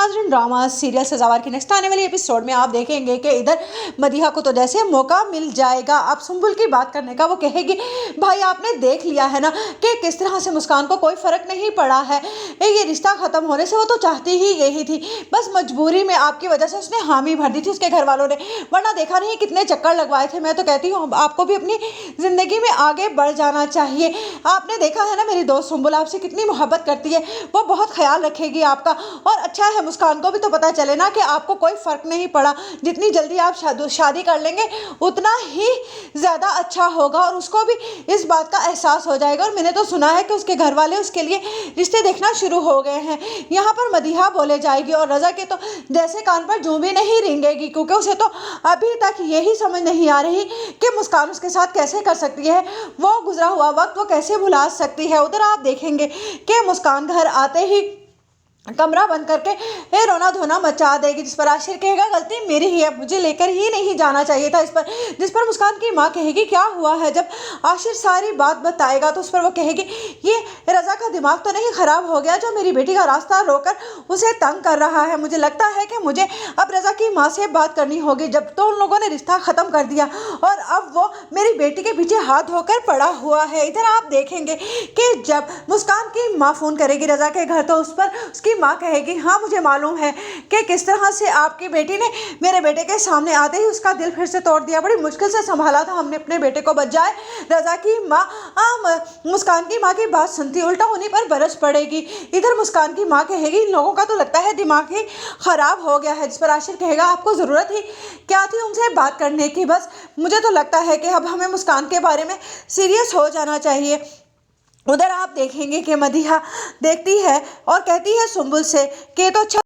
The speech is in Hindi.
नाज़रीन, ड्रामा सीरियल सजावार की नेक्स्ट आने वाली एपिसोड में आप देखेंगे कि इधर मदीहा को तो जैसे मौका मिल जाएगा अब सुंबुल की बात करने का। वो कहेगी भाई आपने देख लिया है ना कि किस तरह से मुस्कान को कोई फ़र्क नहीं पड़ा है, ये रिश्ता ख़त्म होने से वो तो चाहती ही यही थी, बस मजबूरी में आपकी वजह से उसने हामी भर दी थी उसके घर वालों ने, वरना देखा नहीं कितने चक्कर लगवाए थे। मैं तो कहती हूँ आपको भी अपनी ज़िंदगी में आगे बढ़ जाना चाहिए। आपने देखा है ना मेरी दोस्त सुंबुल आपसे कितनी मोहब्बत करती है, वो बहुत ख्याल रखेगी आपका। और अच्छा है मुस्कान को भी तो पता चले ना कि आपको कोई फ़र्क नहीं पड़ा, जितनी जल्दी आप शादी कर लेंगे उतना ही ज़्यादा अच्छा होगा और उसको भी इस बात का एहसास हो जाएगा। और मैंने तो सुना है कि उसके घर वाले उसके लिए रिश्ते देखना शुरू हो गए हैं। यहाँ पर मदीहा बोले जाएगी और रज़ा के तो जैसे कान पर जूं भी नहीं रेंगेगी, क्योंकि उसे तो अभी तक यही समझ नहीं आ रही कि मुस्कान उसके साथ कैसे कर सकती है, वो गुजरा हुआ वक्त वो कैसे भुला सकती है। उधर आप देखेंगे कि मुस्कान घर आते ही कमरा बंद करके रोना धोना मचा देगी, जिस पर आशिर कहेगा गलती मेरी ही है, मुझे लेकर ही नहीं जाना चाहिए था। जिस पर मुस्कान की माँ कहेगी क्या हुआ है। जब आशिर सारी बात बताएगा तो उस पर वो कहेगी ये रज़ा का दिमाग तो नहीं ख़राब हो गया जो मेरी बेटी का रास्ता रोकर उसे तंग कर रहा है। मुझे लगता है कि मुझे अब रज़ा की माँ से बात करनी होगी। जब तो उन लोगों ने रिश्ता ख़त्म कर दिया और अब वो मेरी बेटी के पीछे हाथ धोकर पड़ा हुआ है। इधर आप देखेंगे कि जब मुस्कान की माँ फ़ोन करेगी रज़ा के घर तो उस पर उसकी माँ कहेगी हाँ मुझे मालूम है कि किस तरह से आपकी बेटी ने मेरे बेटे के सामने आते ही उसका दिल फिर से तोड़ दिया, बड़ी मुश्किल से संभाला था हमने अपने बेटे को। बजाय रज़ा की माँ मुस्कान की माँ की बात सुनती उल्टा उन्हीं पर बरस पड़ेगी। इधर मुस्कान की माँ कहेगी इन लोगों का तो लगता है दिमाग ही ख़राब हो गया है। जिस पर आशिर कहेगा आपको ज़रूरत ही क्या थी उनसे बात करने की, बस मुझे तो लगता है कि अब हमें मुस्कान के बारे में सीरियस हो जाना चाहिए। उधर आप देखेंगे कि मदीहा देखती है और कहती है सुंबुल से कि तो अच्छा